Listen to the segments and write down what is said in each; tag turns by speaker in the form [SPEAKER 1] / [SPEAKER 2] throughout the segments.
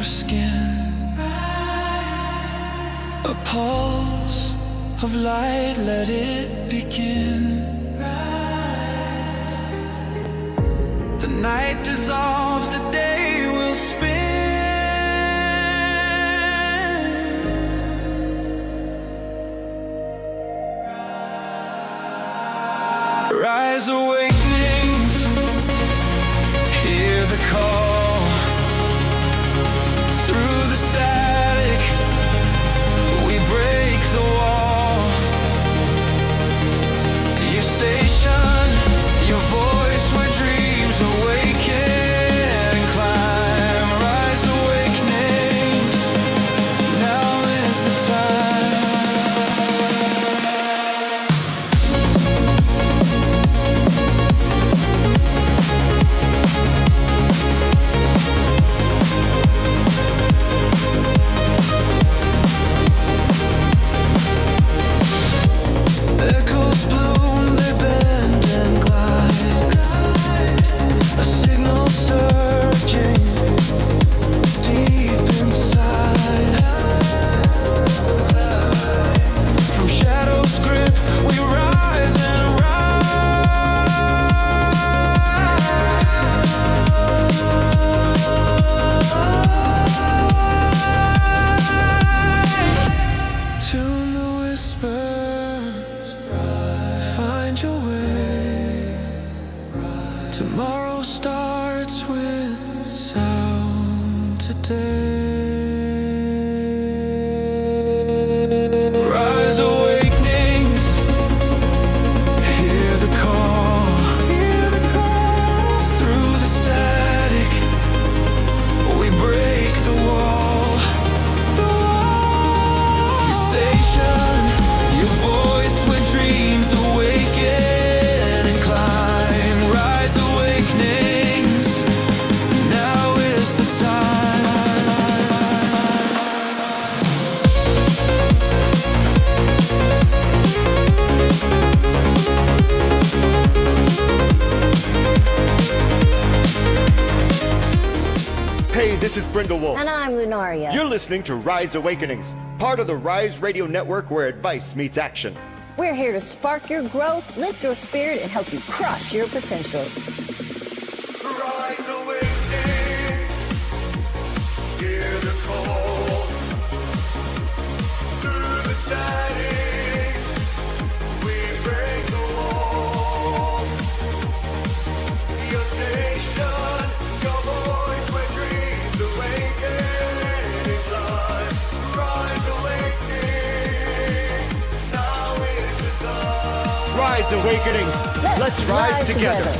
[SPEAKER 1] skin. A pulse of light, let it begin. The night dissolves, the day will spin. Rise, awakenings, hear the call. Through the static, we break the wall. Your station, your voice, where dreams awaken and climb. Rise, awakenings, now is the time. Echoes bloom, they bend and glide. A signal surging deep inside. From shadows' grip, we rise and rise. Tune the whispers, find your way. Tomorrow starts with sound today. Rise, awakenings, hear the call. Through the static, we break the wall. Your station, your voice, where dreams awaken and climb. Rise, awakenings, now is the time.
[SPEAKER 2] Hey, this is Brindlewolf.
[SPEAKER 3] And I'm Lunaria.
[SPEAKER 2] You're listening to Rise Awakenings, part of the Rise Radio Network where advice meets action.
[SPEAKER 3] We're here to spark your growth, lift your spirit, and help you crush your potential.
[SPEAKER 2] Rise Awakenings, hear the call. Through the static, we break the wall. Your station, your voice, where dreams awaken and climb. Rise Awakening, now is the time. Rise Awakenings, let's rise together.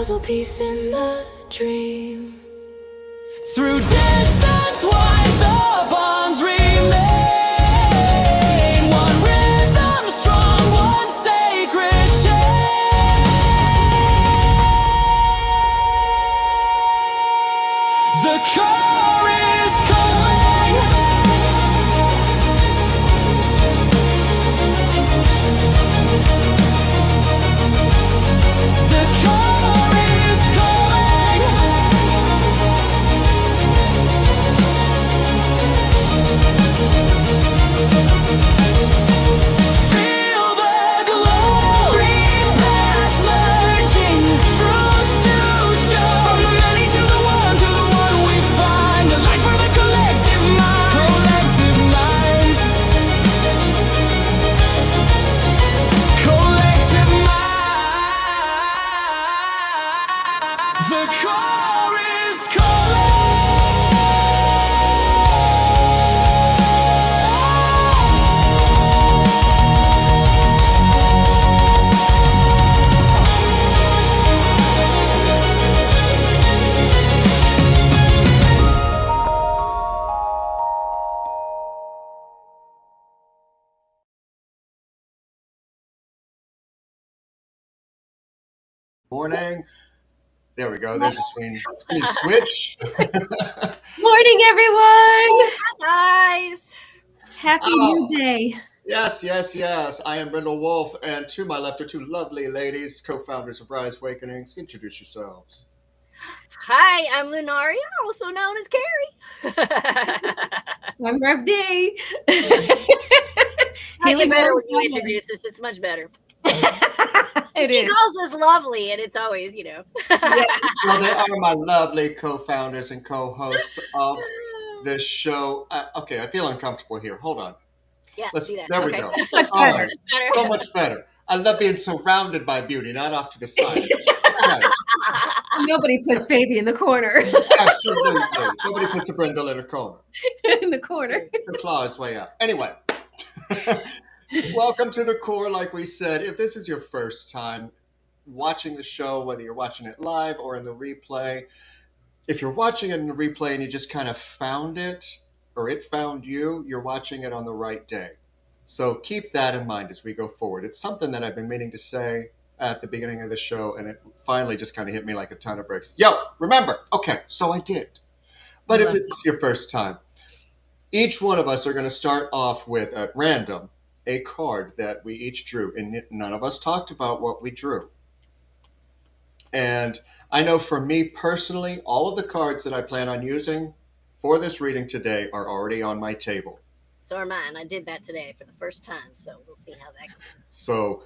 [SPEAKER 1] puzzle piece in the dream. Through distance wide the bonds remain. One rhythm strong, one sacred chain. The core is calling. The core is calling. Feel the glow. Three paths merging, truths to show. From the many to the one we find. A light for the collective mind. Collective mind. Collective mind. The core is calling.
[SPEAKER 2] Morning. There we go. There's a screen switch.
[SPEAKER 4] Morning, everyone.
[SPEAKER 3] Hi, guys.
[SPEAKER 4] Happy
[SPEAKER 2] Oh.
[SPEAKER 4] New Day.
[SPEAKER 2] Yes. I am Brindlewolf, and to my left are two lovely ladies, co-founders of Rise Awakenings. Introduce yourselves.
[SPEAKER 3] Hi, I'm Lunaria, also known as Carrie.
[SPEAKER 4] I'm Rev D.
[SPEAKER 3] I
[SPEAKER 4] Haley
[SPEAKER 3] get better
[SPEAKER 4] knows
[SPEAKER 3] when you
[SPEAKER 4] that.
[SPEAKER 3] introduce us. It's much better.
[SPEAKER 4] It
[SPEAKER 3] He
[SPEAKER 4] is.
[SPEAKER 3] calls us lovely, and it's always,
[SPEAKER 4] Yeah.
[SPEAKER 2] Well, they are my lovely co-founders and co-hosts of this show. Okay, I feel uncomfortable here. Hold on.
[SPEAKER 3] Yeah,
[SPEAKER 2] Let's.
[SPEAKER 3] do that.
[SPEAKER 2] There we
[SPEAKER 3] Okay.
[SPEAKER 2] go.
[SPEAKER 4] It's much
[SPEAKER 2] All
[SPEAKER 4] better.
[SPEAKER 2] right. So much better. I love being surrounded by beauty, not off to the side. Okay.
[SPEAKER 4] Nobody puts baby in the corner.
[SPEAKER 2] Absolutely. Nobody puts a brindle in a corner.
[SPEAKER 4] In the corner.
[SPEAKER 2] The claw is way out. Anyway, welcome to the core. Like we said, if this is your first time watching the show, whether you're watching it live or in the replay, if you're watching it in the replay and you just kind of found it or it found you, you're watching it on the right day. So keep that in mind as we go forward. It's something that I've been meaning to say at the beginning of the show, and it finally just kind of hit me like a ton of bricks. Yo, remember. Okay, so I did. But if it's your first time, each one of us are going to start off with, at random, a card that we each drew. And none of us talked about what we drew. And I know for me personally, all of the cards that I plan on using for this reading today are already on my table.
[SPEAKER 3] So are mine. I did that today for the first time, so we'll see how that goes.
[SPEAKER 2] So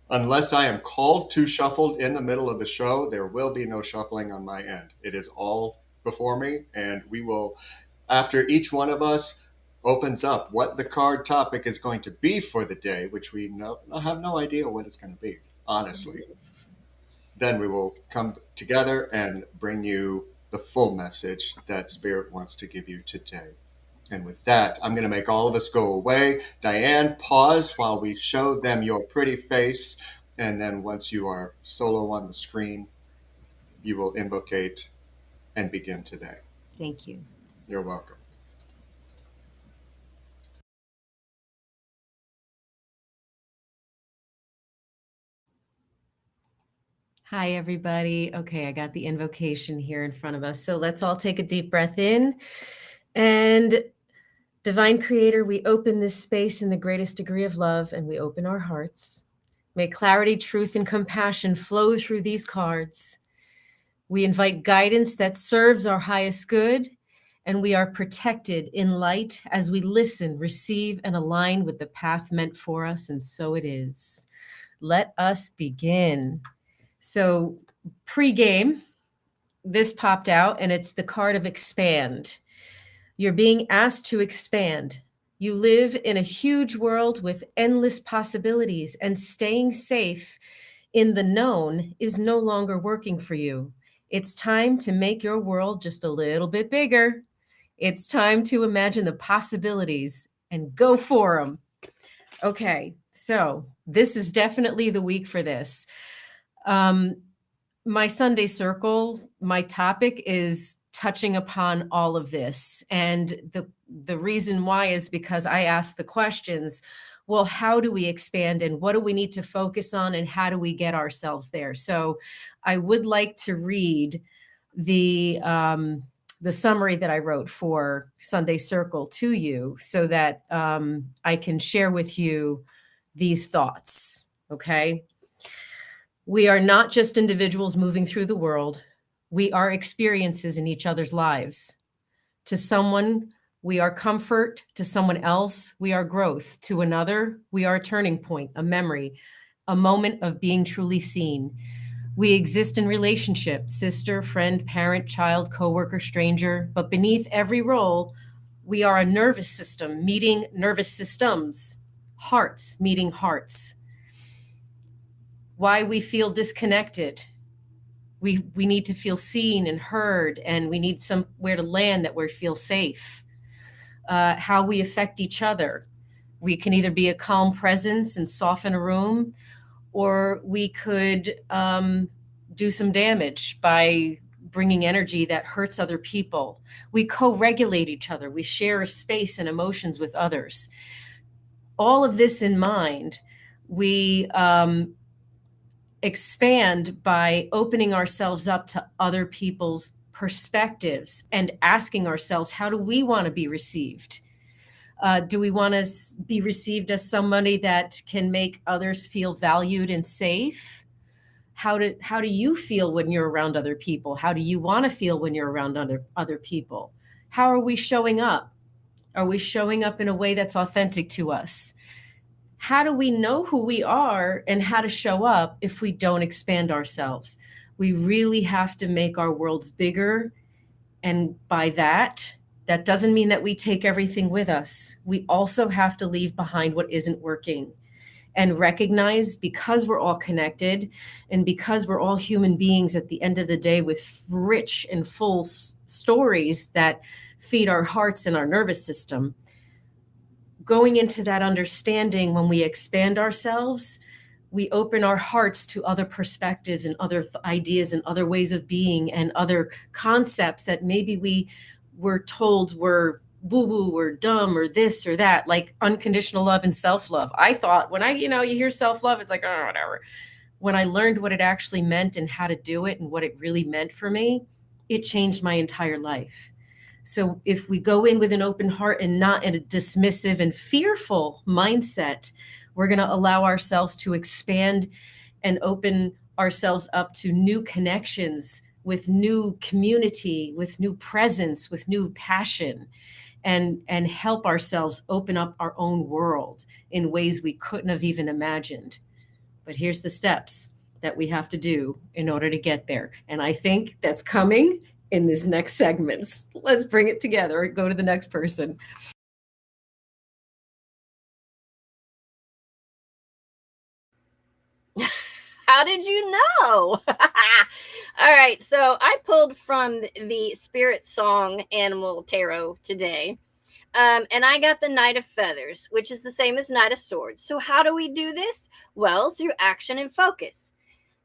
[SPEAKER 2] unless I am called to shuffle in the middle of the show, there will be no shuffling on my end. It is all before me, and we will, after each one of us opens up what the card topic is going to be for the day, which we have no idea what it's going to be, honestly. Then we will come together and bring you the full message that Spirit wants to give you today. And with that, I'm going to make all of us go away. Diane, pause while we show them your pretty face. And then once you are solo on the screen, you will invocate and begin today.
[SPEAKER 4] Thank you.
[SPEAKER 2] You're welcome.
[SPEAKER 4] Hi, everybody. Okay, I got the invocation here in front of us. So let's all take a deep breath in. And Divine Creator, we open this space in the greatest degree of love, and we open our hearts. May clarity, truth, and compassion flow through these cards. We invite guidance that serves our highest good, and we are protected in light as we listen, receive, and align with the path meant for us, and so it is. Let us begin. So pre-game, this popped out, and it's the card of expand. You're being asked to expand. You live in a huge world with endless possibilities, and staying safe in the known is no longer working for you. It's time to make your world just a little bit bigger. It's time to imagine the possibilities and go for them. Okay, so this is definitely the week for this. my Sunday Circle, my topic is touching upon all of this. And the reason why is because I ask the questions, well, how do we expand and what do we need to focus on and how do we get ourselves there? So I would like to read the summary that I wrote for Sunday Circle to you so that I can share with you these thoughts. Okay. We are not just individuals moving through the world. We are experiences in each other's lives. To someone, we are comfort. To someone else, we are growth. To another, we are a turning point, a memory, a moment of being truly seen. We exist in relationship, sister, friend, parent, child, coworker, stranger, but beneath every role, we are a nervous system meeting nervous systems, hearts meeting hearts. Why we feel disconnected. We need to feel seen and heard, and we need somewhere to land that we feel safe. How we affect each other. We can either be a calm presence and soften a room, or we could do some damage by bringing energy that hurts other people. We co-regulate each other. We share a space and emotions with others. All of this in mind, we expand by opening ourselves up to other people's perspectives and asking ourselves, how do we want to be received? Do we want to be received as somebody that can make others feel valued and safe? How do you feel when you're around other people? How do you want to feel when you're around other people? How are we showing up? Are we showing up in a way that's authentic to us? How do we know who we are and how to show up if we don't expand ourselves? We really have to make our worlds bigger. And by that doesn't mean that we take everything with us. We also have to leave behind what isn't working and recognize, because we're all connected and because we're all human beings at the end of the day with rich and full stories that feed our hearts and our nervous system. Going into that understanding, when we expand ourselves, we open our hearts to other perspectives and other ideas and other ways of being and other concepts that maybe we were told were woo-woo or dumb or this or that, like unconditional love and self-love. I thought when you hear self-love, it's like, oh, whatever. When I learned what it actually meant and how to do it and what it really meant for me, it changed my entire life. So if we go in with an open heart and not in a dismissive and fearful mindset, we're going to allow ourselves to expand and open ourselves up to new connections with new community, with new presence, with new passion, and help ourselves open up our own world in ways we couldn't have even imagined. But here's the steps that we have to do in order to get there. And I think that's coming in this next segments. Let's bring it together. Go to the next person.
[SPEAKER 5] How did you know? All right, so I pulled from the Spirit Song Animal Tarot today. And I got the Knight of Feathers, which is the same as Knight of Swords. So how do we do this? Well, through action and focus.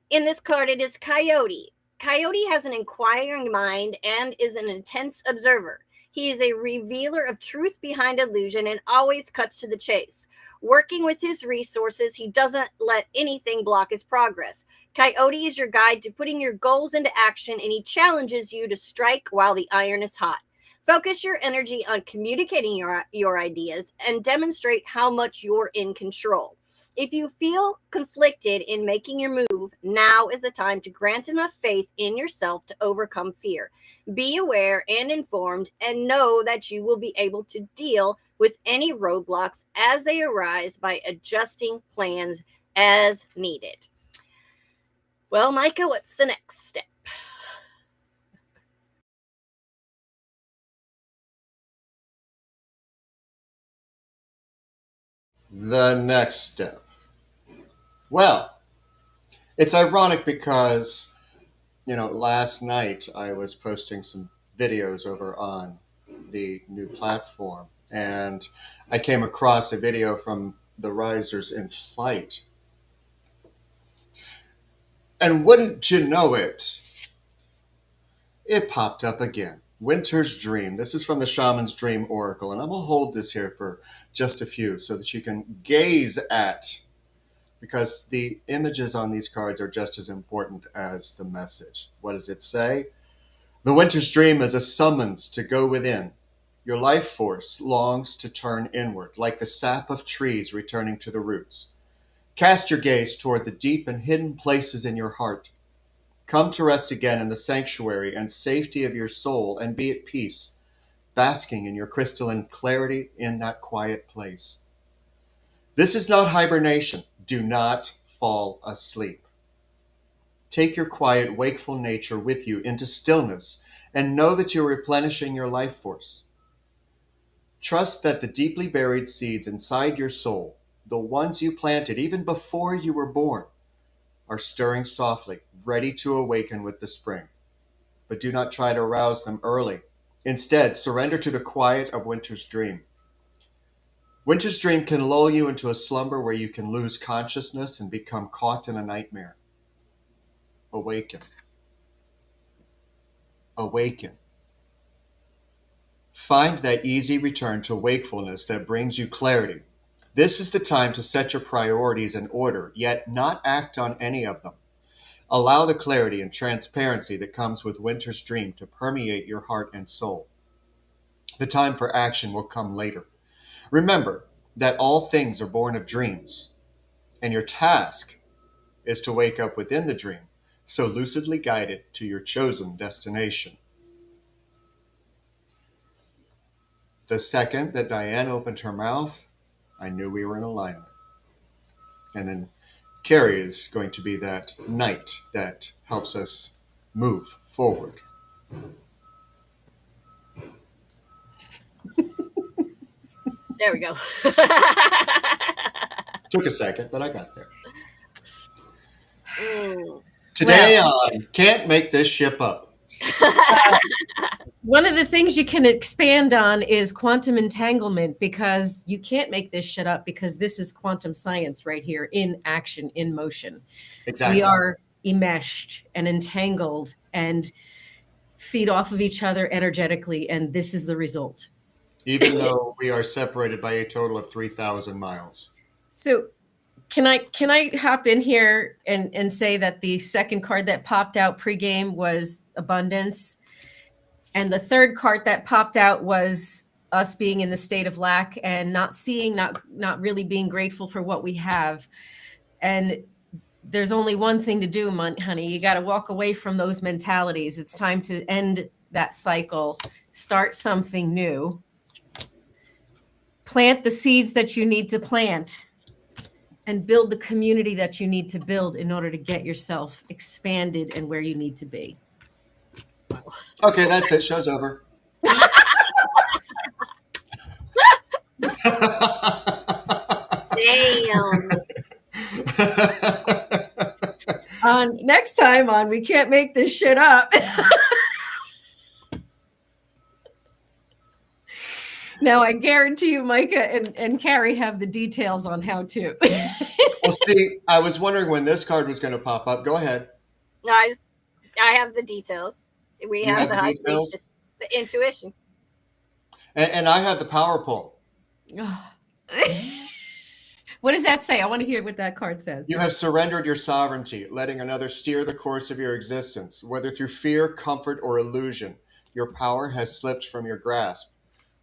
[SPEAKER 5] In this card, it is Coyote. Coyote has an inquiring mind and is an intense observer. He is a revealer of truth behind illusion and always cuts to the chase. Working with his resources, he doesn't let anything block his progress. Coyote is your guide to putting your goals into action, and he challenges you to strike while the iron is hot. Focus your energy on communicating your ideas and demonstrate how much you're in control. If you feel conflicted in making your move, now is the time to grant enough faith in yourself to overcome fear. Be aware and informed, and know that you will be able to deal with any roadblocks as they arise by adjusting plans as needed. Well, Micah, what's the next step?
[SPEAKER 2] The next step. Well, it's ironic because, last night I was posting some videos over on the new platform, and I came across a video from the Risers in Flight. And wouldn't you know it, it popped up again. Winter's Dream. This is from the Shaman's Dream Oracle. And I'm going to hold this here for just a few so that you can gaze at, because the images on these cards are just as important as the message. What does it say? The Winter's Dream is a summons to go within. Your life force longs to turn inward, like the sap of trees returning to the roots. Cast your gaze toward the deep and hidden places in your heart. Come to rest again in the sanctuary and safety of your soul and be at peace, basking in your crystalline clarity in that quiet place. This is not hibernation. Do not fall asleep. Take your quiet, wakeful nature with you into stillness and know that you're replenishing your life force. Trust that the deeply buried seeds inside your soul, the ones you planted even before you were born, are stirring softly, ready to awaken with the spring. But do not try to arouse them early. Instead, surrender to the quiet of Winter's Dream. Winter's Dream can lull you into a slumber where you can lose consciousness and become caught in a nightmare. Awaken. Awaken. Find that easy return to wakefulness that brings you clarity. This is the time to set your priorities in order, yet not act on any of them. Allow the clarity and transparency that comes with Winter's Dream to permeate your heart and soul. The time for action will come later. Remember that all things are born of dreams, and your task is to wake up within the dream, so lucidly guide it to your chosen destination. The second that Diane opened her mouth, I knew we were in alignment. And then Carrie is going to be that knight that helps us move forward.
[SPEAKER 5] There we go.
[SPEAKER 2] Took a second, but I got there.
[SPEAKER 5] Mm.
[SPEAKER 2] Today on Can't Make This Ship Up.
[SPEAKER 4] One of the things you can expand on is quantum entanglement, because you can't make this shit up, because this is quantum science right here in action, in motion.
[SPEAKER 2] Exactly.
[SPEAKER 4] We are enmeshed and entangled and feed off of each other energetically, and this is the result.
[SPEAKER 2] Even though we are separated by a total of 3,000 miles.
[SPEAKER 4] So can I hop in here and say that the second card that popped out pregame was abundance, and the third card that popped out was us being in the state of lack and not seeing, not really being grateful for what we have. And there's only one thing to do, honey. You got to walk away from those mentalities. It's time to end that cycle, start something new, plant the seeds that you need to plant, and build the community that you need to build in order to get yourself expanded and where you need to be.
[SPEAKER 2] Okay, that's it. Show's over.
[SPEAKER 5] Damn.
[SPEAKER 4] Next time on We Can't Make This Shit Up. Now, I guarantee you, Micah and Carrie have the details on how to.
[SPEAKER 2] Well, see, I was wondering when this card was going to pop up. Go ahead.
[SPEAKER 5] No, I have the details. We
[SPEAKER 2] You
[SPEAKER 5] have
[SPEAKER 2] have
[SPEAKER 5] the
[SPEAKER 2] the
[SPEAKER 5] high
[SPEAKER 2] details?
[SPEAKER 5] priestess, the intuition.
[SPEAKER 2] And I have the power pole.
[SPEAKER 4] What does that say? I want to hear what that card says.
[SPEAKER 2] You have surrendered your sovereignty, letting another steer the course of your existence. Whether through fear, comfort, or illusion, your power has slipped from your grasp.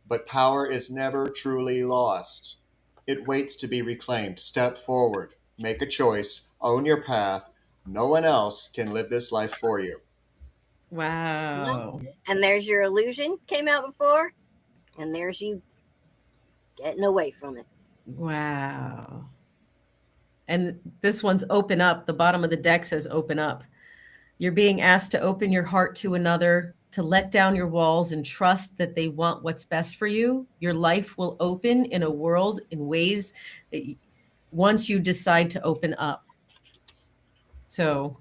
[SPEAKER 2] But power is never truly lost. It waits to be reclaimed. Step forward. Make a choice. Own your path. No one else can live this life for you.
[SPEAKER 4] Wow.
[SPEAKER 5] And there's your illusion came out before. And there's you getting away from it.
[SPEAKER 4] Wow. And this one's open up. The bottom of the deck says open up. You're being asked to open your heart to another, to let down your walls and trust that they want what's best for you. Your life will open in a world in ways that once you decide to open up. So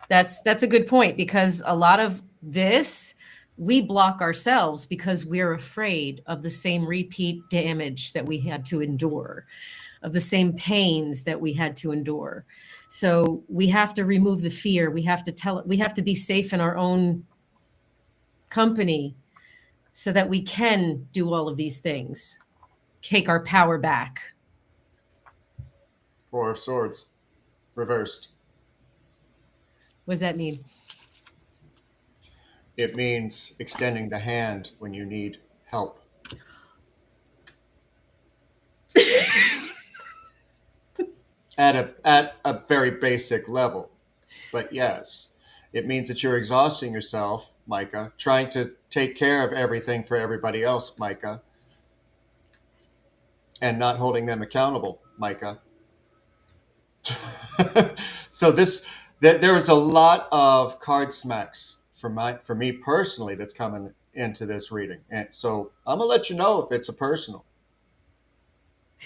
[SPEAKER 4] that's a good point, because a lot of this we block ourselves because we're afraid of the same repeat damage that we had to endure, of the same pains that we had to endure. So we have to remove the fear. We have to be safe in our own company so that we can do all of these things, take our power back.
[SPEAKER 2] Four of Swords, reversed.
[SPEAKER 4] What does that mean?
[SPEAKER 2] It means extending the hand when you need help. At a very basic level. But yes, it means that you're exhausting yourself, Micah, trying to take care of everything for everybody else, Micah, and not holding them accountable, Micah. So there's a lot of card smacks for me personally that's coming into this reading. And so I'm going to let you know if it's a personal.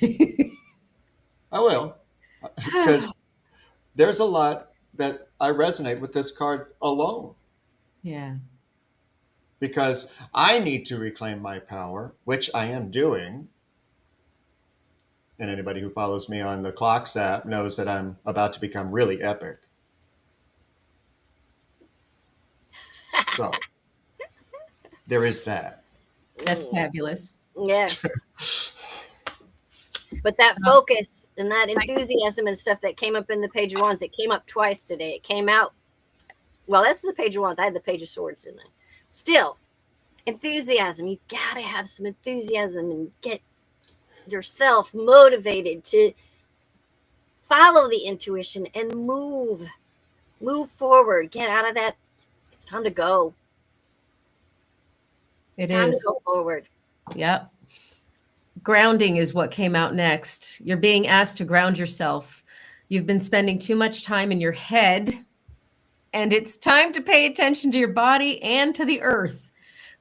[SPEAKER 2] I will. Because there's a lot that I resonate with this card alone.
[SPEAKER 4] Yeah.
[SPEAKER 2] Because I need to reclaim my power, which I am doing. And anybody who follows me on the Clocks app knows that I'm about to become really epic. So there is that.
[SPEAKER 4] That's fabulous.
[SPEAKER 5] Yeah. But that focus and that enthusiasm and stuff that came up in the Page of Wands, it came up twice today. It came out, well, that's the Page of Wands. I had the Page of Swords, didn't I? Still, enthusiasm. You got to have some enthusiasm and get yourself motivated to follow the intuition and move forward. Get out of that. It's time to go.
[SPEAKER 4] It
[SPEAKER 5] Time
[SPEAKER 4] is.
[SPEAKER 5] to go forward.
[SPEAKER 4] Yep. Grounding is what came out next. You're being asked to ground yourself. You've been spending too much time in your head, and it's time to pay attention to your body and to the earth.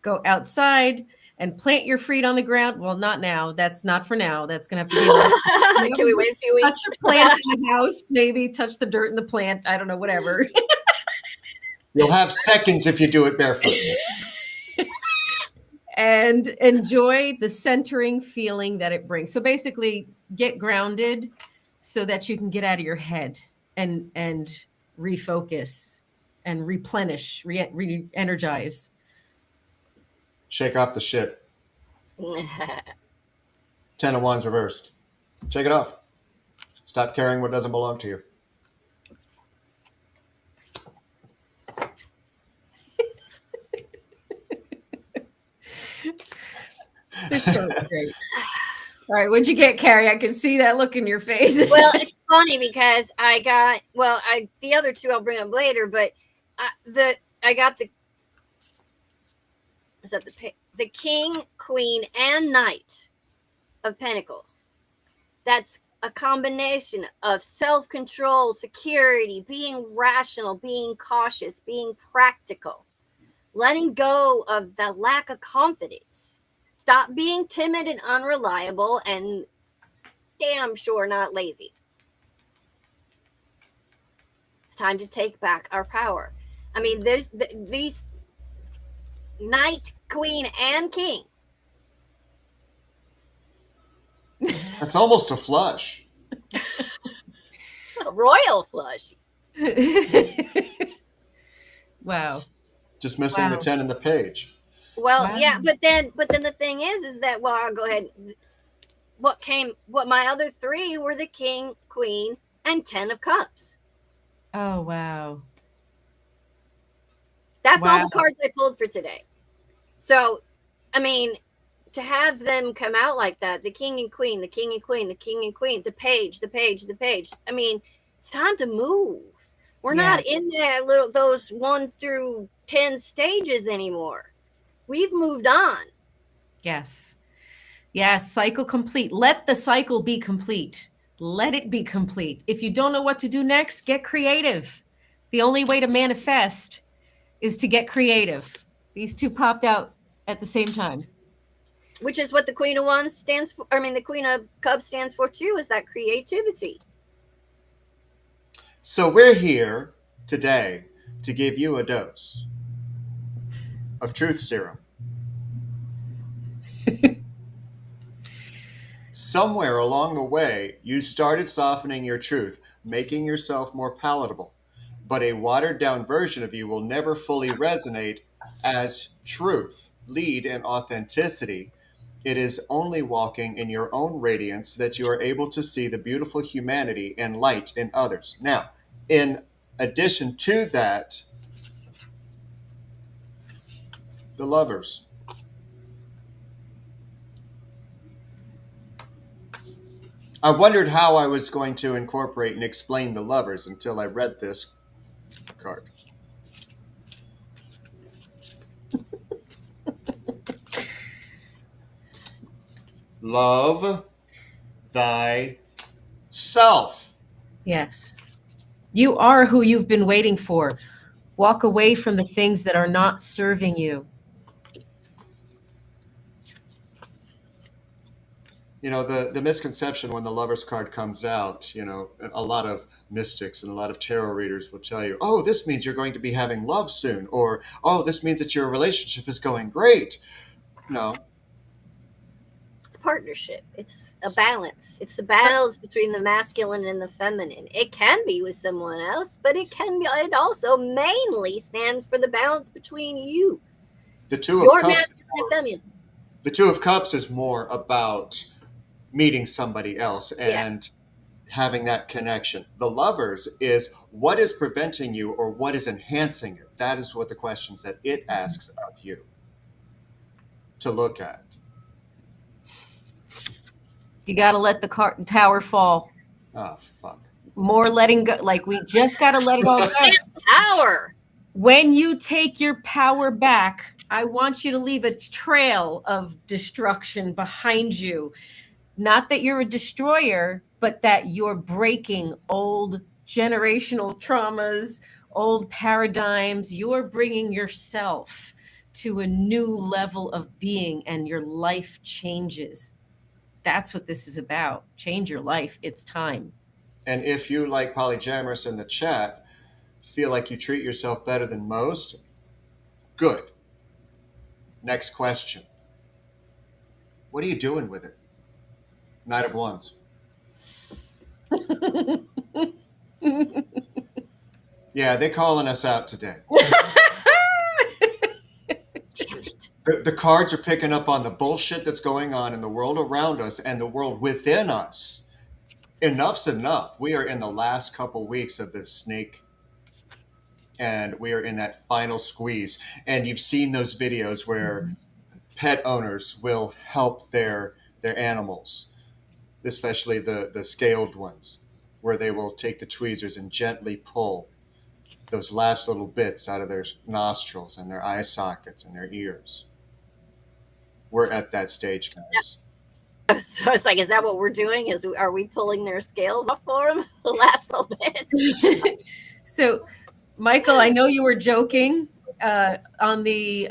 [SPEAKER 4] Go outside and plant your feet on the ground. Well, not now. That's not for now. That's going to have to be
[SPEAKER 5] Can we wait a few
[SPEAKER 4] touch
[SPEAKER 5] weeks?
[SPEAKER 4] a plant in the house, maybe touch the dirt in the plant. I don't know, whatever.
[SPEAKER 2] You'll have seconds if you do it barefoot.
[SPEAKER 4] And enjoy the centering feeling that it brings. So basically, get grounded so that you can get out of your head and refocus and replenish, re-energize.
[SPEAKER 2] Shake off the shit. 10 of Wands reversed. Shake it off. Stop carrying what doesn't belong to you.
[SPEAKER 4] This show is great. All right, what'd you get, Carrie? I can see that look in your face.
[SPEAKER 5] Well, it's funny because I got the other two I'll bring up later, but I got the King, Queen, and Knight of Pentacles. That's a combination of self-control, security, being rational, being cautious, being practical, letting go of the lack of confidence. Stop being timid and unreliable, and damn sure not lazy. It's time to take back our power. I mean, these Knight, Queen, and King.
[SPEAKER 2] That's almost a flush.
[SPEAKER 5] A royal flush.
[SPEAKER 4] Wow.
[SPEAKER 2] Just missing the 10 in the page.
[SPEAKER 5] Well,
[SPEAKER 4] Wow.
[SPEAKER 5] yeah, but then the thing is that, well, I'll go ahead. What my other three were the King, Queen, and 10 of Cups.
[SPEAKER 4] Oh, wow.
[SPEAKER 5] That's all
[SPEAKER 4] Wow.
[SPEAKER 5] the cards I pulled for today. So, I mean, to have them come out like that, the King and Queen, the King and Queen, the King and Queen, the page. I mean, it's time to move. We're not in those 1 through 10 stages anymore. We've moved on.
[SPEAKER 4] Yes. Yes. Cycle complete. Let the cycle be complete. Let it be complete. If you don't know what to do next, get creative. The only way to manifest is to get creative. These two popped out at the same time.
[SPEAKER 5] Which is what the Queen of Wands stands for. I mean, the Queen of Cups stands for too, is that creativity.
[SPEAKER 2] So we're here today to give you a dose of truth serum. Somewhere along the way, you started softening your truth, making yourself more palatable. But a watered down version of you will never fully resonate as truth, lead in authenticity. It is only walking in your own radiance that you are able to see the beautiful humanity and light in others. Now, in addition to that, the lovers. I wondered how I was going to incorporate and explain the lovers until I read this card. Love thyself.
[SPEAKER 4] Yes. You are who you've been waiting for. Walk away from the things that are not serving you.
[SPEAKER 2] You know, the misconception when the Lovers card comes out, you know, a lot of mystics and a lot of tarot readers will tell you, oh, this means you're going to be having love soon, or, oh, this means that your relationship is going great. No.
[SPEAKER 5] It's partnership. It's a balance. It's the balance between the masculine and the feminine. It can be with someone else, but it also mainly stands for the balance between you.
[SPEAKER 2] The Two
[SPEAKER 5] Your
[SPEAKER 2] of Cups.
[SPEAKER 5] masculine and feminine.
[SPEAKER 2] The Two of Cups is more about meeting somebody else and
[SPEAKER 5] Yes.
[SPEAKER 2] having that connection. The Lovers is what is preventing you or what is enhancing you. That is what the questions that it asks of you to look at.
[SPEAKER 4] You got to let the tower fall.
[SPEAKER 2] Oh, fuck.
[SPEAKER 4] More letting go. Like, we just got to let it all go.
[SPEAKER 5] Power.
[SPEAKER 4] When you take your power back, I want you to leave a trail of destruction behind you. Not that you're a destroyer, but that you're breaking old generational traumas, old paradigms. You're bringing yourself to a new level of being, and your life changes. That's what this is about. Change your life. It's time.
[SPEAKER 2] And if you, like Polyjammers in the chat, feel like you treat yourself better than most, good. Next question. What are you doing with it? Knight of Wands. Yeah, they're calling us out today.
[SPEAKER 5] Damn it.
[SPEAKER 2] The cards are picking up on the bullshit that's going on in the world around us and the world within us. Enough's enough. We are in the last couple weeks of this snake, and we are in that final squeeze. And you've seen those videos where pet owners will help their animals, especially the scaled ones, where they will take the tweezers and gently pull those last little bits out of their nostrils and their eye sockets and their ears. We're at that stage, guys.
[SPEAKER 5] So it's like, is that what we're doing? Are we pulling their scales off for them? The last little bit.
[SPEAKER 4] So, Michael, I know you were joking on the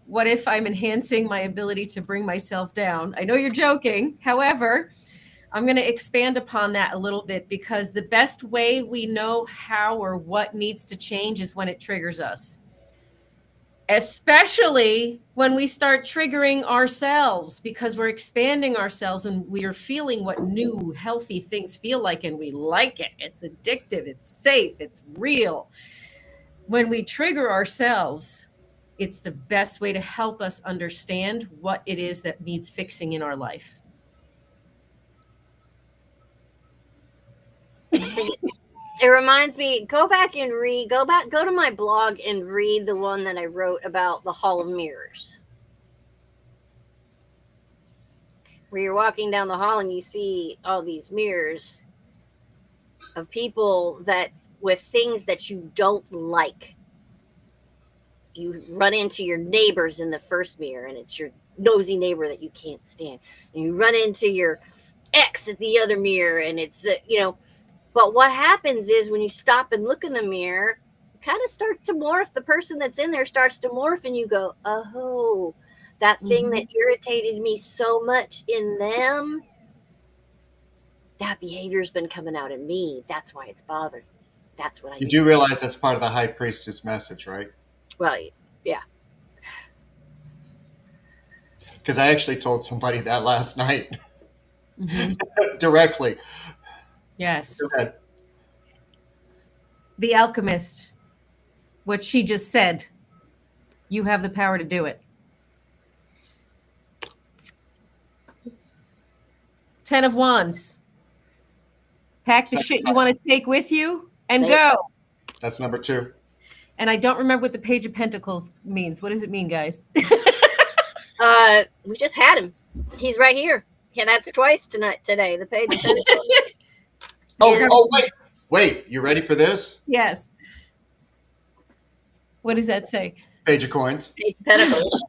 [SPEAKER 4] what if I'm enhancing my ability to bring myself down? I know you're joking. However, I'm going to expand upon that a little bit, because the best way we know how or what needs to change is when it triggers us. Especially when we start triggering ourselves, because we're expanding ourselves and we are feeling what new healthy things feel like, and we like it. It's addictive, it's safe, it's real. When we trigger ourselves, it's the best way to help us understand what it is that needs fixing in our life.
[SPEAKER 5] It reminds me, go to my blog and read the one that I wrote about the Hall of Mirrors. Where you're walking down the hall and you see all these mirrors of people that with things that you don't like. You run into your neighbors in the first mirror, and it's your nosy neighbor that you can't stand. And you run into your ex at the other mirror, and it's the, but what happens is when you stop and look in the mirror, kind of start to morph. The person that's in there starts to morph, and you go, oh, that thing that irritated me so much in them, that behavior's been coming out in me. That's why it's bothered. That's what I
[SPEAKER 2] You do realize that's part of the High Priestess message, right?
[SPEAKER 5] Well, yeah.
[SPEAKER 2] Because I actually told somebody that last night. directly.
[SPEAKER 4] Yes.
[SPEAKER 2] Go ahead.
[SPEAKER 4] The alchemist. What she just said. You have the power to do it. 10 of Wands. Pack the
[SPEAKER 2] Second
[SPEAKER 4] shit you
[SPEAKER 2] time.
[SPEAKER 4] want to take with you and
[SPEAKER 5] Say
[SPEAKER 4] go.
[SPEAKER 2] That's number 2.
[SPEAKER 4] And I don't remember what the Page of Pentacles means. What does it mean, guys?
[SPEAKER 5] We just had him. He's right here. Yeah, that's twice today. The page.
[SPEAKER 2] Oh, wait. You ready for this?
[SPEAKER 4] Yes. What does that say?
[SPEAKER 2] Page of Coins.
[SPEAKER 5] Page of Pentacles.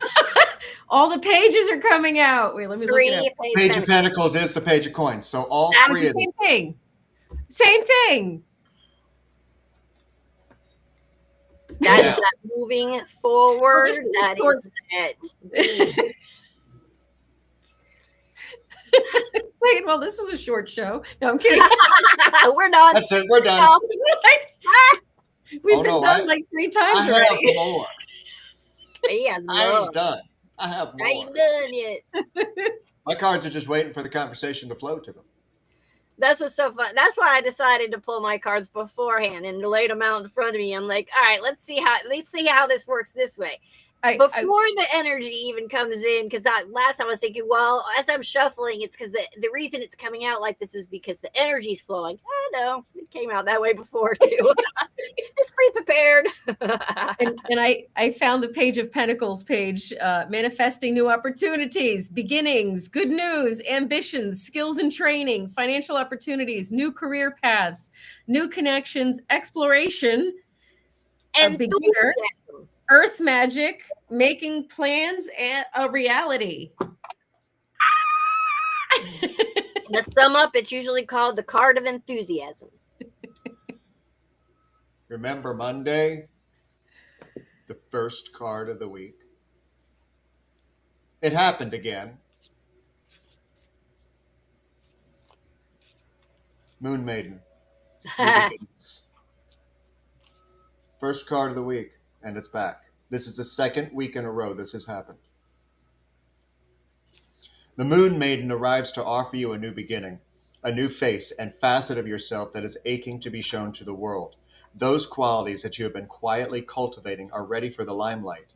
[SPEAKER 4] All the pages are coming out. Wait, let me look it up.
[SPEAKER 2] Page of Pentacles is the Page of Coins. So all
[SPEAKER 4] That was
[SPEAKER 2] 3
[SPEAKER 4] the
[SPEAKER 2] of them.
[SPEAKER 4] same thing. Same thing.
[SPEAKER 5] That
[SPEAKER 2] Yeah.
[SPEAKER 5] is not moving forward.
[SPEAKER 4] Just
[SPEAKER 5] That
[SPEAKER 4] forward.
[SPEAKER 5] is it.
[SPEAKER 4] Saying, well, this was a short show. No, I'm kidding.
[SPEAKER 5] We're done.
[SPEAKER 2] That's it. We're done.
[SPEAKER 4] We've
[SPEAKER 2] Oh,
[SPEAKER 4] been
[SPEAKER 2] no,
[SPEAKER 4] done like 3 times
[SPEAKER 2] I have
[SPEAKER 4] already.
[SPEAKER 2] more.
[SPEAKER 5] He has
[SPEAKER 2] I
[SPEAKER 5] more.
[SPEAKER 2] ain't done. I have
[SPEAKER 5] I ain't
[SPEAKER 2] more.
[SPEAKER 5] done yet.
[SPEAKER 2] My cards are just waiting for the conversation to flow to them.
[SPEAKER 5] That's what's so fun. That's why I decided to pull my cards beforehand and laid them out in front of me. I'm like, all right, let's see how this works this way. Before the energy even comes in, because last time I was thinking, well, as I'm shuffling, it's because the reason it's coming out like this is because the energy's flowing. Oh no, it came out that way before too. It's pre-prepared.
[SPEAKER 4] and I found the Page of Pentacles page, manifesting new opportunities, beginnings, good news, ambitions, skills and training, financial opportunities, new career paths, new connections, exploration,
[SPEAKER 5] And
[SPEAKER 4] a beginner, earth magic, making plans, and a reality.
[SPEAKER 5] to sum up, it's usually called the card of enthusiasm.
[SPEAKER 2] Remember Monday? The first card of the week. It happened again. Moon Maiden. New beginnings. First card of the week, and it's back. This is the second week in a row this has happened. The Moon Maiden arrives to offer you a new beginning, a new face and facet of yourself that is aching to be shown to the world. Those qualities that you have been quietly cultivating are ready for the limelight.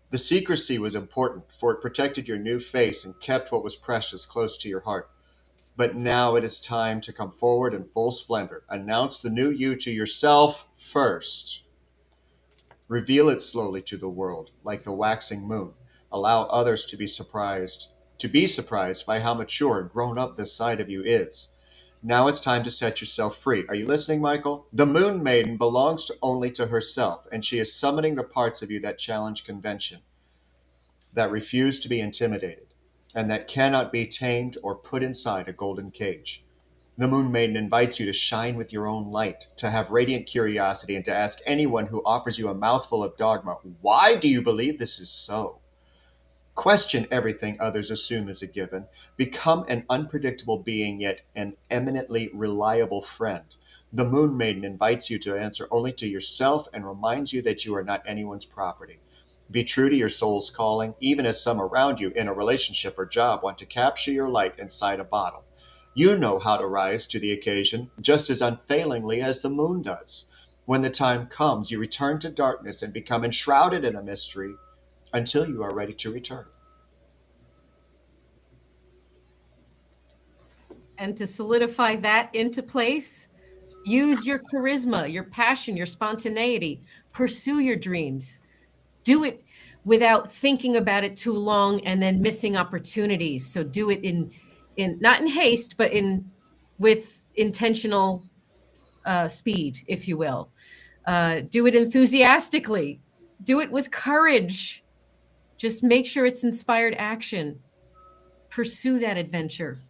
[SPEAKER 2] The secrecy was important, for it protected your new face and kept what was precious close to your heart. But now it is time to come forward in full splendor. Announce the new you to yourself first. Reveal it slowly to the world, like the waxing moon. Allow others to be surprised by how mature and grown up this side of you is. Now it's time to set yourself free. Are you listening, Michael? The Moon Maiden belongs only to herself, and she is summoning the parts of you that challenge convention, that refuse to be intimidated, and that cannot be tamed or put inside a golden cage. The Moon Maiden invites you to shine with your own light, to have radiant curiosity, and to ask anyone who offers you a mouthful of dogma, why do you believe this is so? Question everything others assume is a given. Become an unpredictable being, yet an eminently reliable friend. The Moon Maiden invites you to answer only to yourself and reminds you that you are not anyone's property. Be true to your soul's calling, even as some around you in a relationship or job want to capture your light inside a bottle. You know how to rise to the occasion just as unfailingly as the moon does. When the time comes, you return to darkness and become enshrouded in a mystery until you are ready to return.
[SPEAKER 4] And to solidify that into place, use your charisma, your passion, your spontaneity. Pursue your dreams. Do it without thinking about it too long and then missing opportunities. So do it in not in haste, but with intentional speed, if you will. Do it enthusiastically. Do it with courage. Just make sure it's inspired action. Pursue that adventure.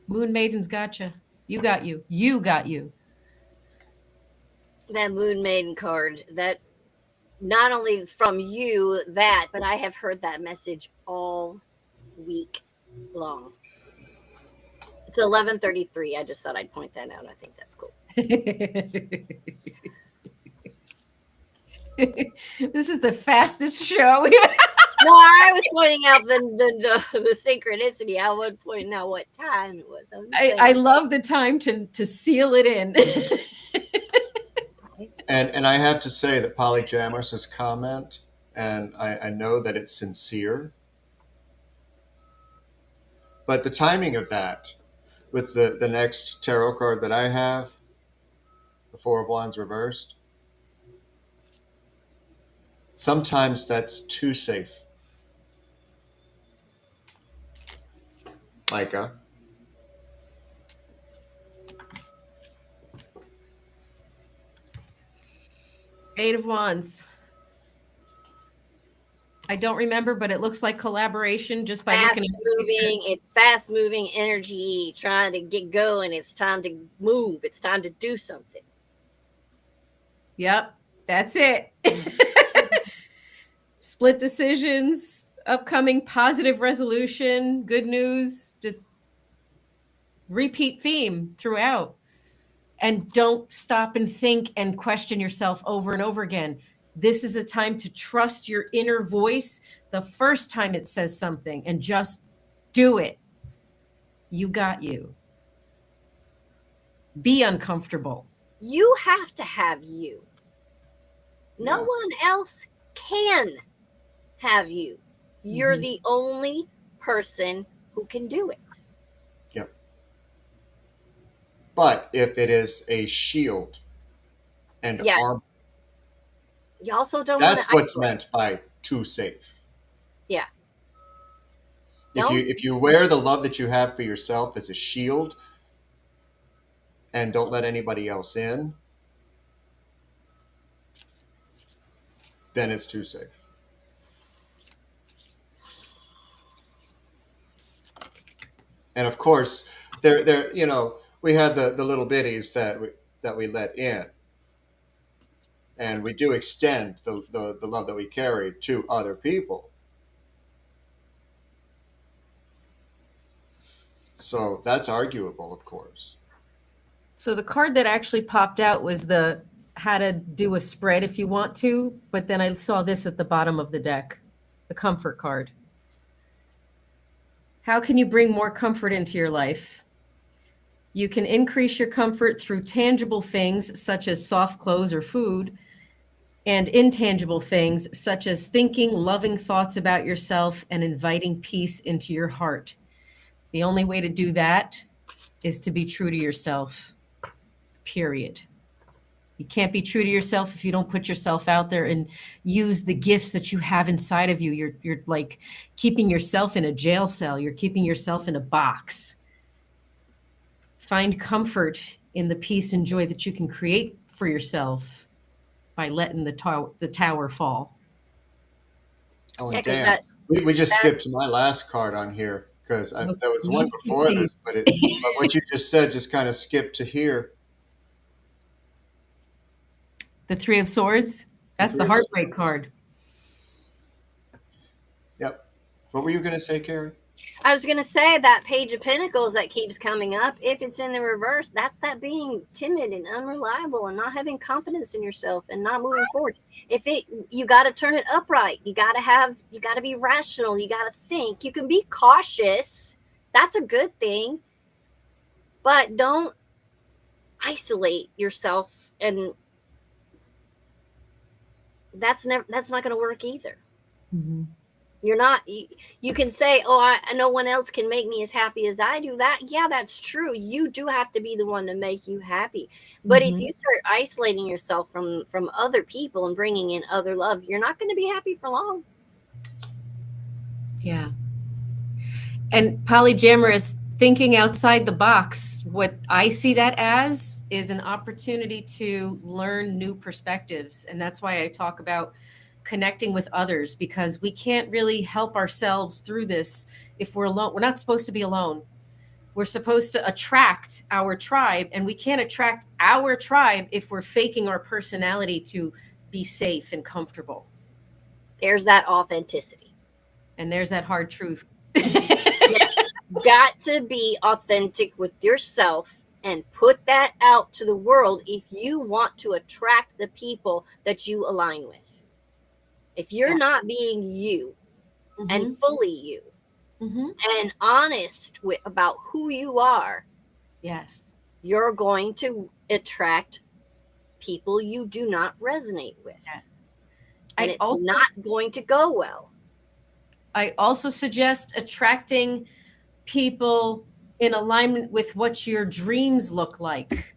[SPEAKER 4] Moon Maiden's gotcha. You got you. You got you.
[SPEAKER 5] That Moon Maiden card, that not only from you, but I have heard that message all week long. It's 11:33. I just thought I'd point that out. I think that's cool.
[SPEAKER 4] This is the fastest show we've
[SPEAKER 5] No, I was pointing out the synchronicity. I wasn't pointing out what time it was. I was just saying.
[SPEAKER 4] I love the time to seal it in.
[SPEAKER 2] And I have to say that Polyjamers's comment, and I know that it's sincere, but the timing of that with the next tarot card that I have, the Four of Wands reversed, sometimes that's too safe. Micah.
[SPEAKER 4] Eight of Wands. I don't remember, but it looks like collaboration just by looking at
[SPEAKER 5] moving. It's fast moving energy, trying to get going. It's time to move. It's time to do something.
[SPEAKER 4] Yep, that's it. Split decisions, upcoming positive resolution, good news. Just repeat theme throughout. And don't stop and think and question yourself over and over again. This is a time to trust your inner voice the first time it says something and just do it. You got you. Be uncomfortable.
[SPEAKER 5] You have to have you. No
[SPEAKER 2] Yeah.
[SPEAKER 5] one else can have you. You're
[SPEAKER 4] Mhm.
[SPEAKER 5] the only person who can do it.
[SPEAKER 2] Yep. But if it is a shield and
[SPEAKER 5] Yeah.
[SPEAKER 2] armor,
[SPEAKER 5] You also don't want
[SPEAKER 2] that's
[SPEAKER 5] to
[SPEAKER 2] what's meant by too safe.
[SPEAKER 5] Yeah.
[SPEAKER 2] If you wear the love that you have for yourself as a shield and don't let anybody else in, then it's too safe. And of course, there you know, we had the little biddies that we let in. And we do extend the love that we carry to other people. So that's arguable, of course.
[SPEAKER 4] So the card that actually popped out was the how to do a spread if you want to, but then I saw this at the bottom of the deck, the comfort card. How can you bring more comfort into your life? You can increase your comfort through tangible things such as soft clothes or food, and intangible things such as thinking loving thoughts about yourself and inviting peace into your heart. The only way to do that is to be true to yourself, period. You can't be true to yourself if you don't put yourself out there and use the gifts that you have inside of you. You're like keeping yourself in a jail cell. You're keeping yourself in a box. Find comfort in the peace and joy that you can create for yourself by letting the tower fall.
[SPEAKER 2] Oh, and
[SPEAKER 5] Yeah, 'cause
[SPEAKER 2] Dan, we just skipped to my last card on here because there was one before this, but what you just said just kind of skipped to here.
[SPEAKER 4] The Three of Swords, that's the
[SPEAKER 2] Three of
[SPEAKER 4] heartbreak card.
[SPEAKER 2] Yep. What were you going to say, Carrie?
[SPEAKER 5] I was going to say that Page of Pentacles that keeps coming up, if it's in the reverse, that's that being timid and unreliable and not having confidence in yourself and not moving forward. You got to turn it upright. You got to be rational. You got to think. You can be cautious. That's a good thing. But don't isolate yourself, and that's not going to work either.
[SPEAKER 4] Mm-hmm.
[SPEAKER 5] You're not, you can say, oh, no one else can make me as happy as I do. Yeah, that's true. You do have to be the one to make you happy. But if you start isolating yourself from other people and bringing in other love, you're not going to be happy for long.
[SPEAKER 4] Yeah. And polyamorous, thinking outside the box, what I see that as is an opportunity to learn new perspectives. And that's why I talk about connecting with others, because we can't really help ourselves through this if we're alone. We're not supposed to be alone. We're supposed to attract our tribe, and we can't attract our tribe if we're faking our personality to be safe and comfortable.
[SPEAKER 5] There's that authenticity.
[SPEAKER 4] And there's that hard truth.
[SPEAKER 5] Yes. Got to be authentic with yourself and put that out to the world if you want to attract the people that you align with. If you're not being you, and fully you
[SPEAKER 4] Mm-hmm.
[SPEAKER 5] and honest about who you are,
[SPEAKER 4] Yes.
[SPEAKER 5] you're going to attract people you do not resonate with.
[SPEAKER 4] Yes.
[SPEAKER 5] And it's not going to go well.
[SPEAKER 4] I also suggest attracting people in alignment with what your dreams look like.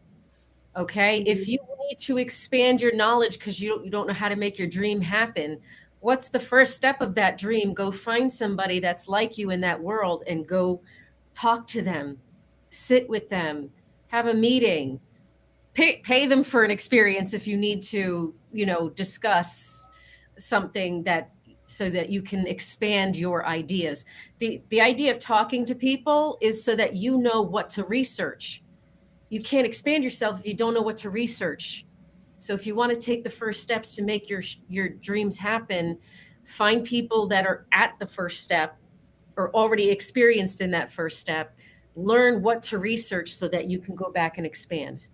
[SPEAKER 4] Okay. If you need to expand your knowledge because you don't know how to make your dream happen, what's the first step of that dream? Go find somebody that's like you in that world and go talk to them, sit with them, have a meeting, pay them for an experience if you need to, discuss something that so that you can expand your ideas. The idea of talking to people is so that you know what to research. You can't expand yourself if you don't know what to research. So if you want to take the first steps to make your dreams happen, find people that are at the first step or already experienced in that first step. Learn what to research so that you can go back and expand.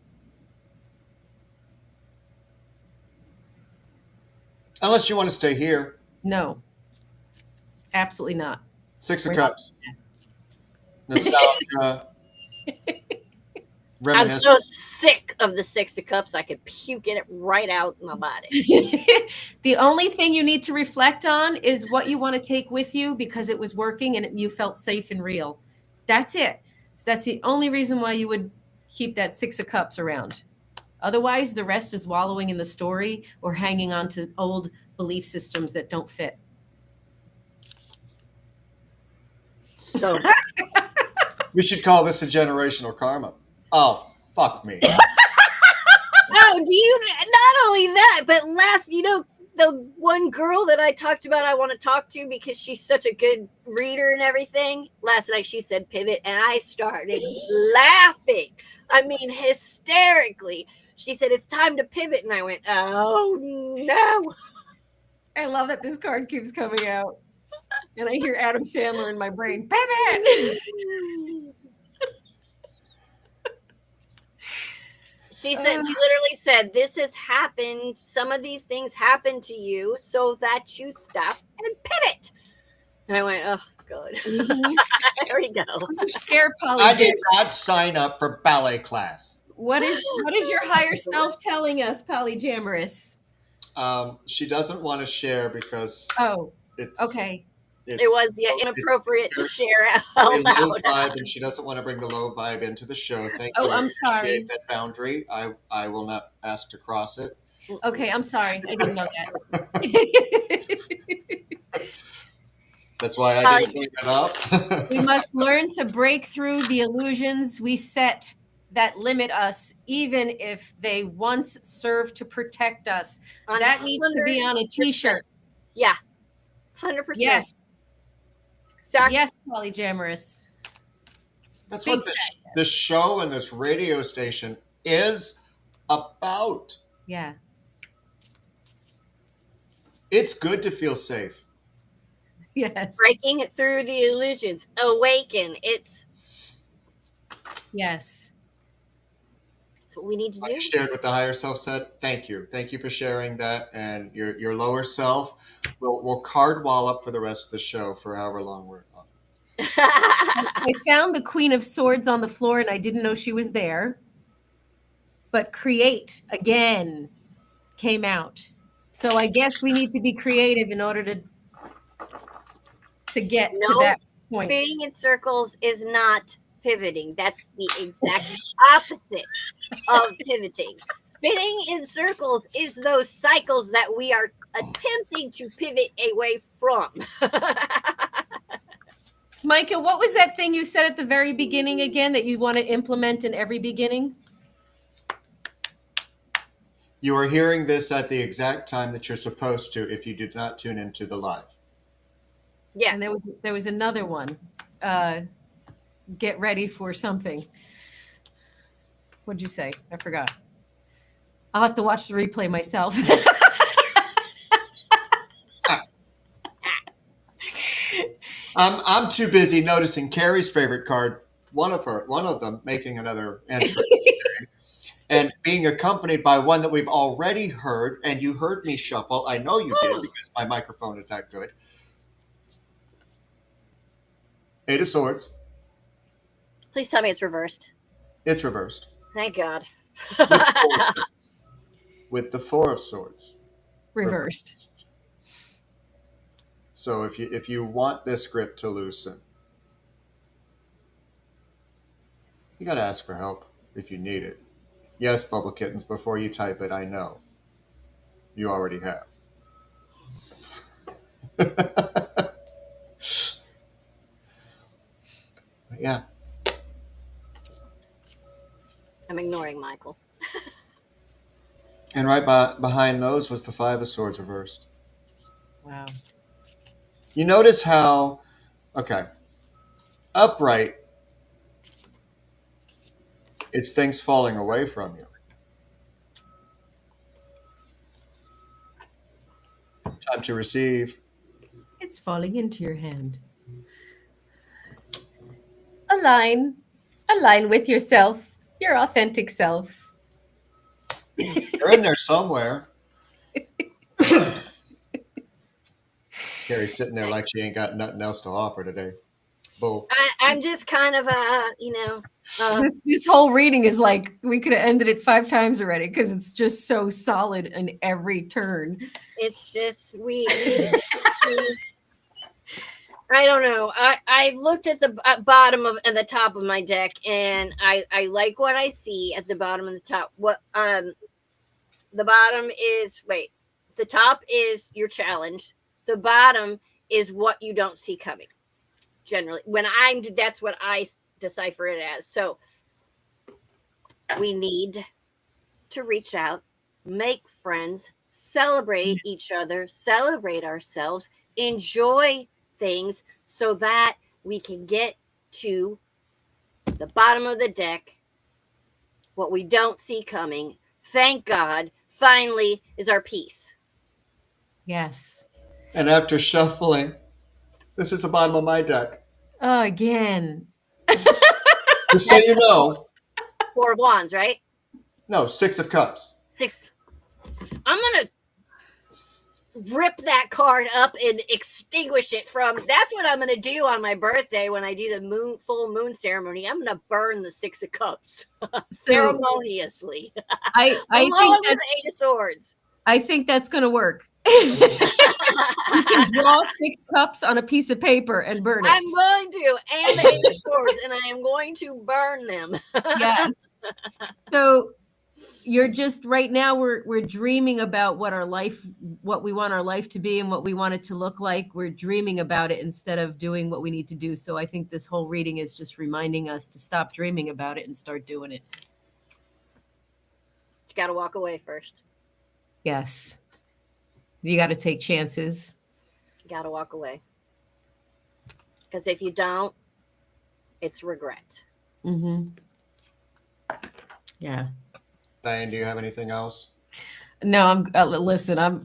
[SPEAKER 2] Unless you want to stay here.
[SPEAKER 4] No, absolutely not.
[SPEAKER 2] Six of
[SPEAKER 4] We're not-
[SPEAKER 2] Cups. Nostalgia.
[SPEAKER 5] I'm
[SPEAKER 2] Reminiscence.
[SPEAKER 5] so sick of the Six of Cups, I could puke it right out my body.
[SPEAKER 4] The only thing you need to reflect on is what you want to take with you because it was working and you felt safe and real. That's it. So that's the only reason why you would keep that Six of Cups around. Otherwise, the rest is wallowing in the story or hanging on to old belief systems that don't fit.
[SPEAKER 5] So
[SPEAKER 2] We should call this a generational karma. Oh, fuck me.
[SPEAKER 5] oh, do you not only that, but the one girl that I talked about I want to talk to because she's such a good reader and everything. Last night she said pivot and I started laughing. I mean, hysterically. She said it's time to pivot and I went, "Oh no."
[SPEAKER 4] I love that this card keeps coming out. And I hear Adam Sandler in my brain. Pivot!
[SPEAKER 5] She literally said, "This has happened. Some of these things happen to you so that you stop and pivot." And I went, "Oh, good." There we go.
[SPEAKER 4] Scare Polly.
[SPEAKER 2] I did not sign up for ballet class.
[SPEAKER 4] What is your higher self telling us, Polyjamorous?
[SPEAKER 2] She doesn't want to share because
[SPEAKER 4] Oh,
[SPEAKER 2] it's
[SPEAKER 4] okay.
[SPEAKER 5] It was inappropriate to share out
[SPEAKER 2] a low
[SPEAKER 5] loud.
[SPEAKER 2] vibe, and she doesn't want to bring the low vibe into the show. Thank you.
[SPEAKER 4] Oh, I'm
[SPEAKER 2] I
[SPEAKER 4] sorry.
[SPEAKER 2] appreciate that boundary. I will not ask to cross it.
[SPEAKER 4] Okay, I'm sorry. I didn't know that.
[SPEAKER 2] That's why I didn't bring it up.
[SPEAKER 4] We must learn to break through the illusions we set that limit us, even if they once served to protect us. That needs to be on a t-shirt.
[SPEAKER 5] Yeah. 100%.
[SPEAKER 4] Yes.
[SPEAKER 5] Exactly.
[SPEAKER 4] Yes, Polyjamorous.
[SPEAKER 2] That's what this show and this radio station is about.
[SPEAKER 4] Yeah.
[SPEAKER 2] It's good to feel safe.
[SPEAKER 4] Yes.
[SPEAKER 5] Breaking through the illusions. Awaken.
[SPEAKER 4] Yes.
[SPEAKER 5] That's what we need to
[SPEAKER 2] Like
[SPEAKER 5] do.
[SPEAKER 2] you shared what the higher self said. Thank you. Thank you for sharing that. And your lower self will card wall up for the rest of the show for however long we're on.
[SPEAKER 4] I found the Queen of Swords on the floor and I didn't know she was there. But create again came out. So I guess we need to be creative in order to get to that point.
[SPEAKER 5] Spinning in circles is not pivoting. That's the exact opposite of pivoting. Spinning in circles is those cycles that we are attempting to pivot away from.
[SPEAKER 4] Micah, what was that thing you said at the very beginning again that you want to implement in every beginning?
[SPEAKER 2] You are hearing this at the exact time that you're supposed to if you did not tune into the live.
[SPEAKER 5] Yeah.
[SPEAKER 4] And there was another one. Get ready for something. What'd you say? I forgot. I'll have to watch the replay myself.
[SPEAKER 2] I'm too busy noticing Carrie's favorite card, one of them making another entry today, and being accompanied by one that we've already heard, and you heard me shuffle. I know you did because my microphone is that good. Eight of Swords.
[SPEAKER 5] Please tell me it's reversed.
[SPEAKER 2] It's reversed.
[SPEAKER 5] Thank God.
[SPEAKER 2] With the Four of Swords. With the Four of Swords.
[SPEAKER 4] Reversed.
[SPEAKER 2] So if you want this grip to loosen, you got to ask for help if you need it. Yes, Bubble Kittens, before you type it, I know. You already have. Yeah.
[SPEAKER 5] I'm ignoring Michael.
[SPEAKER 2] And right behind those was the Five of Swords reversed.
[SPEAKER 4] Wow.
[SPEAKER 2] You notice how, okay, upright, it's things falling away from you. Time to receive.
[SPEAKER 4] It's falling into your hand. Align. Align with yourself, your authentic self.
[SPEAKER 2] They're in there somewhere. Carrie's sitting there like she ain't got nothing else to offer today. Bull.
[SPEAKER 5] I'm just kind of,
[SPEAKER 4] This whole reading is like we could have ended it 5 times already because it's just so solid in every turn.
[SPEAKER 5] it's just, I don't know. I looked at the bottom of and the top of my deck, and I like what I see at the bottom and the top. What the bottom is the top is your challenge. The bottom is what you don't see coming. Generally, that's what I decipher it as. So we need to reach out, make friends, celebrate each other, celebrate ourselves, enjoy things so that we can get to the bottom of the deck, what we don't see coming. Thank God, finally is our peace.
[SPEAKER 4] Yes.
[SPEAKER 2] And after shuffling, this is the bottom of my deck.
[SPEAKER 4] Oh, again.
[SPEAKER 2] Just so you know.
[SPEAKER 5] 4 of Wands, right?
[SPEAKER 2] No, Six of Cups.
[SPEAKER 5] 6. I'm gonna rip that card up and extinguish it from. That's what I'm gonna do on my birthday when I do the full moon ceremony. I'm gonna burn the 6 of Cups ceremoniously.
[SPEAKER 4] I
[SPEAKER 5] Along
[SPEAKER 4] think
[SPEAKER 5] with the 8 of Swords.
[SPEAKER 4] I think that's going to work. You can draw 6 cups on a piece of paper and burn it.
[SPEAKER 5] I'm going to, and the 8 of Swords, and I am going to burn them.
[SPEAKER 4] Yes. So you're just right now we're dreaming about what we want our life to be and what we want it to look like. We're dreaming about it instead of doing what we need to do. So I think this whole reading is just reminding us to stop dreaming about it and start doing it.
[SPEAKER 5] You got to walk away first.
[SPEAKER 4] Yes. You got to take chances.
[SPEAKER 5] You got to walk away. Because if you don't, it's regret.
[SPEAKER 4] Mm-hmm. Yeah.
[SPEAKER 2] Diane, do you have anything else?
[SPEAKER 4] No,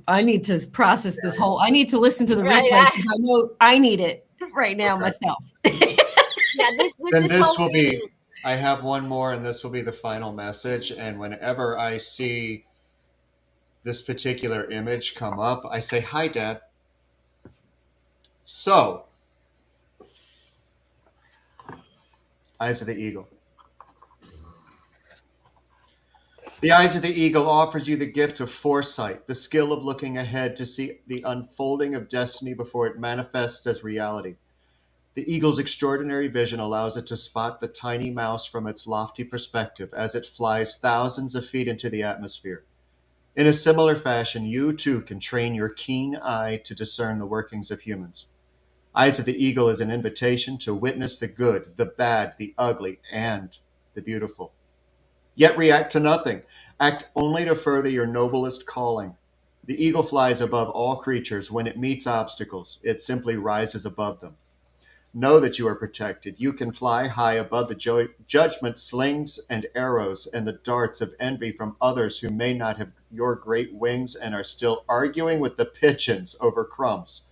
[SPEAKER 4] I need to process this whole, I need to listen to the replay because I know I need it right now myself.
[SPEAKER 5] Yeah,
[SPEAKER 2] this will be, I have one more and this will be the final message. And whenever I see this particular image come up, I say, "Hi, Dad." So, Eyes of the Eagle. The Eyes of the Eagle offers you the gift of foresight, the skill of looking ahead to see the unfolding of destiny before it manifests as reality. The eagle's extraordinary vision allows it to spot the tiny mouse from its lofty perspective as it flies thousands of feet into the atmosphere. In a similar fashion, you too can train your keen eye to discern the workings of humans. Eyes of the Eagle is an invitation to witness the good, the bad, the ugly, and the beautiful. Yet react to nothing. Act only to further your noblest calling. The eagle flies above all creatures. When it meets obstacles, it simply rises above them. Know that you are protected. You can fly high above the judgment, slings, and arrows, and the darts of envy from others who may not have your great wings and are still arguing with the pigeons over crumbs.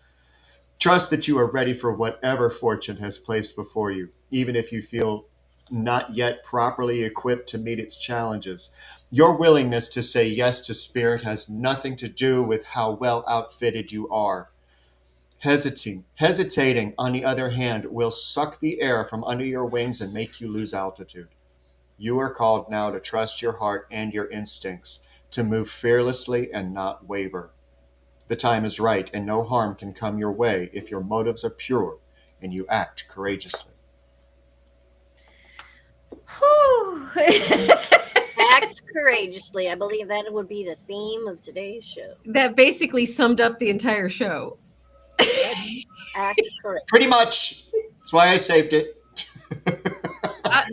[SPEAKER 2] Trust that you are ready for whatever fortune has placed before you, even if you feel not yet properly equipped to meet its challenges. Your willingness to say yes to spirit has nothing to do with how well outfitted you are. Hesitating, on the other hand, will suck the air from under your wings and make you lose altitude. You are called now to trust your heart and your instincts, to move fearlessly and not waver. The time is right, and no harm can come your way if your motives are pure and you act courageously.
[SPEAKER 4] Whew.
[SPEAKER 5] Act courageously. I believe that would be the theme of today's show.
[SPEAKER 4] That basically summed up the entire show.
[SPEAKER 5] Act courageously.
[SPEAKER 2] Pretty much. That's why I saved it.
[SPEAKER 5] I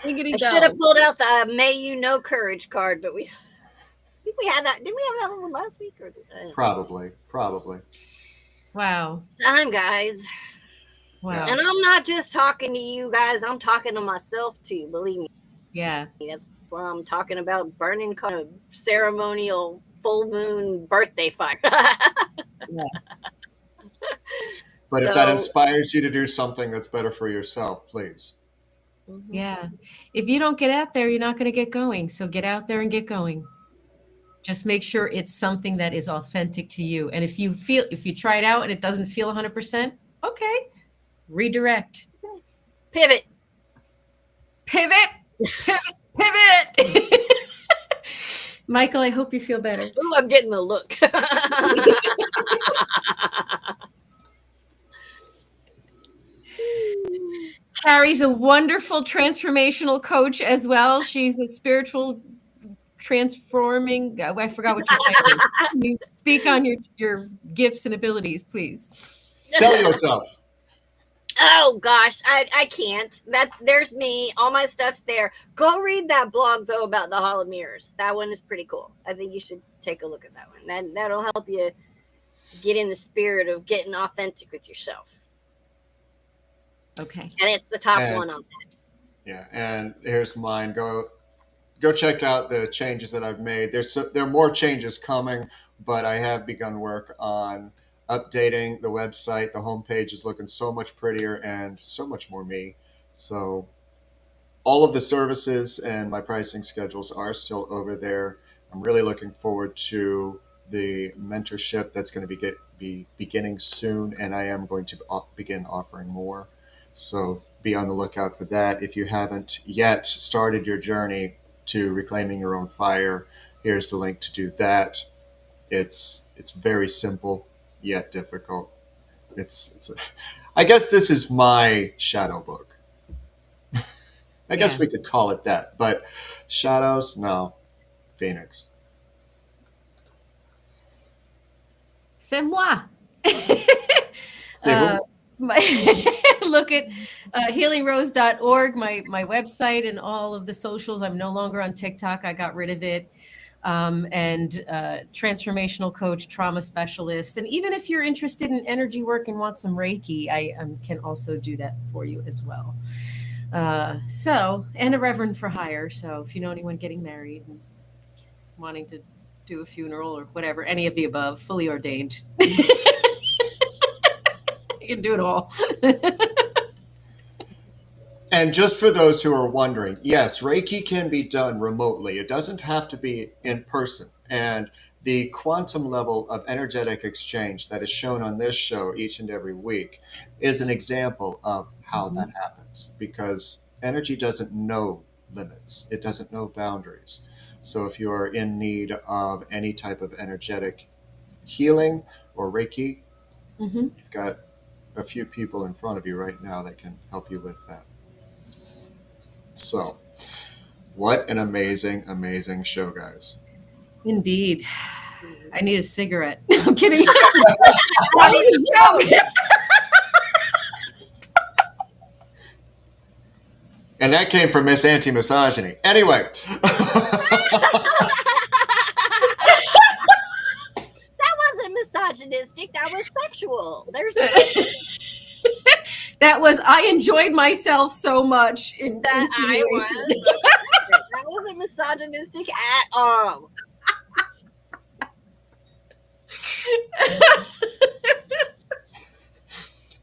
[SPEAKER 5] should have pulled out the "May You Know Courage" card, but I think we had that. Didn't we have that one last week?
[SPEAKER 2] Probably.
[SPEAKER 4] Wow.
[SPEAKER 5] Time, guys.
[SPEAKER 4] Wow.
[SPEAKER 5] And I'm not just talking to you guys. I'm talking to myself too. Believe me.
[SPEAKER 4] Yeah.
[SPEAKER 5] That's why I'm talking about burning kind of ceremonial full moon birthday fire.
[SPEAKER 4] Yes.
[SPEAKER 2] But if that inspires you to do something that's better for yourself, please.
[SPEAKER 4] Yeah. If you don't get out there, you're not going to get going. So get out there and get going. Just make sure it's something that is authentic to you. And if you try it out and it doesn't feel 100%, okay. Redirect.
[SPEAKER 5] Pivot.
[SPEAKER 4] Michael, I hope you feel better.
[SPEAKER 5] Ooh, I'm getting the look.
[SPEAKER 4] Carrie's a wonderful transformational coach as well. She's a spiritual transforming. I forgot what your title is. Can you speak on your gifts and abilities, please?
[SPEAKER 2] Sell yourself.
[SPEAKER 5] Oh gosh, I can't. There's me. All my stuff's there. Go read that blog though about the Hall of Mirrors. That one is pretty cool. I think you should take a look at that one. That'll help you get in the spirit of getting authentic with yourself.
[SPEAKER 4] Okay.
[SPEAKER 5] And it's the top one on that.
[SPEAKER 2] Yeah, and here's mine. Go check out the changes that I've made. There are more changes coming, but I have begun work on updating the website. The homepage is looking so much prettier and so much more me. So all of the services and my pricing schedules are still over there. I'm really looking forward to the mentorship that's going to be beginning soon, and I am going to begin offering more. So be on the lookout for that. If you haven't yet started your journey to reclaiming your own fire, here's the link to do that. It's very simple yet difficult. I guess this is my shadow book. I guess we could call it that, but shadows, no. Phoenix.
[SPEAKER 4] C'est moi.
[SPEAKER 2] C'est vous.
[SPEAKER 4] Look at healingrose.org, my website, and all of the socials. I'm no longer on TikTok. I got rid of it. And transformational coach, trauma specialist. And even if you're interested in energy work and want some Reiki, I can also do that for you as well. And a reverend for hire. So if you know anyone getting married and wanting to do a funeral or whatever, any of the above, fully ordained. You can do it all.
[SPEAKER 2] And just for those who are wondering, yes, Reiki can be done remotely. It doesn't have to be in person. And the quantum level of energetic exchange that is shown on this show each and every week is an example of how that happens, because energy doesn't know limits. It doesn't know boundaries. So if you are in need of any type of energetic healing or Reiki, you've got a few people in front of you right now that can help you with that. So, what an amazing, amazing show, guys.
[SPEAKER 4] Indeed. I need a cigarette. I'm kidding. That was a joke.
[SPEAKER 2] And that came from Miss Anti-Misogyny. Anyway.
[SPEAKER 5] That wasn't misogynistic. That was sexual. There's
[SPEAKER 4] That was, I enjoyed myself so much in
[SPEAKER 5] that I was. That wasn't misogynistic at all.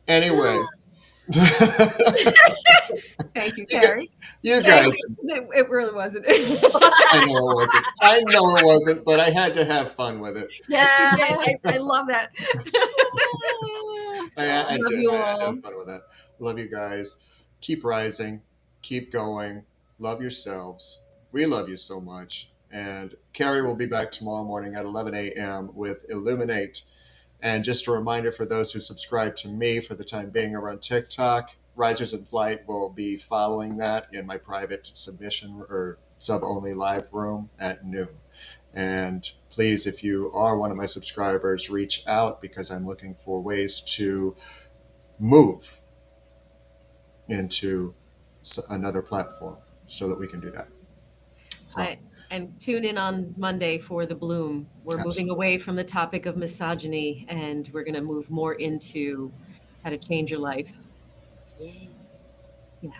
[SPEAKER 2] Anyway,
[SPEAKER 4] Thank you, Carrie.
[SPEAKER 2] You guys,
[SPEAKER 4] It really wasn't.
[SPEAKER 2] I know it wasn't. I know it wasn't, but I had to have fun with it.
[SPEAKER 4] Yes, you did. I love that.
[SPEAKER 2] I
[SPEAKER 4] Love
[SPEAKER 2] did.
[SPEAKER 4] you
[SPEAKER 2] I had to
[SPEAKER 4] all.
[SPEAKER 2] have fun with that. Love you guys. Keep rising. Keep going. Love yourselves. We love you so much. And Carrie will be back tomorrow morning at 11 a.m. with Illuminate. And just a reminder for those who subscribe to me for the time being around TikTok, Risers in Flight will be following that in my private submission or sub-only live room at noon. And please, if you are one of my subscribers, reach out because I'm looking for ways to move into another platform so that we can do that. So,
[SPEAKER 4] And tune in on Monday for the Bloom. We're moving away from the topic of misogyny, and we're going to move more into how to change your life. Yeah.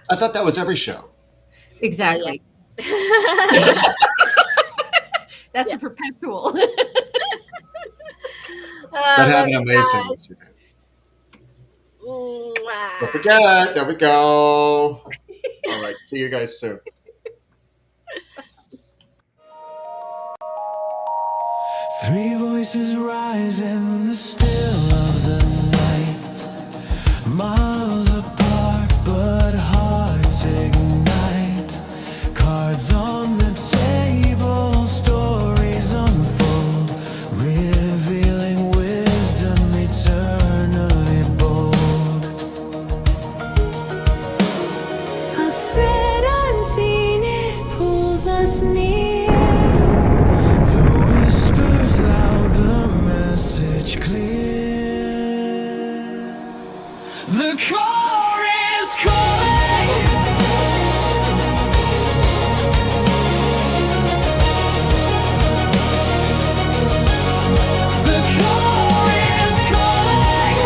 [SPEAKER 2] I thought that was every show.
[SPEAKER 4] Exactly. That's a perpetual.
[SPEAKER 2] But have an amazing yesterday. Don't forget. There we go. All right. See you guys soon.
[SPEAKER 1] Three voices rise in the still of the night, miles apart but hearts ignite. Cards on the table, stories unfold, revealing wisdom eternally bold. A thread unseen, it pulls us near. Whispers loud, the message clear. The core is calling. The core is calling.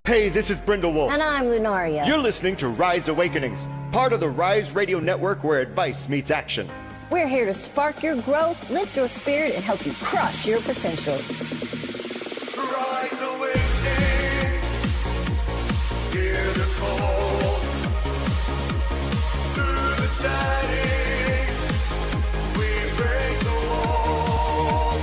[SPEAKER 6] Hey, this is Brindlewolf.
[SPEAKER 3] And I'm Lunaria.
[SPEAKER 6] You're listening to Rise Awakenings, part of the Rise Radio Network where advice meets action.
[SPEAKER 3] We're here to spark your growth, lift your spirit, and help you crush your potential.
[SPEAKER 6] Rise Awakening, hear the call. Through the static, we break the wall.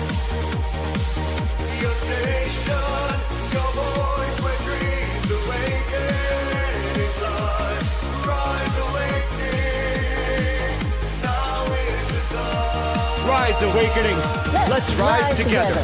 [SPEAKER 6] Your station, your voice, where dreams awaken in time. Rise Awakening, now is the time. Rise Awakenings, let's rise together.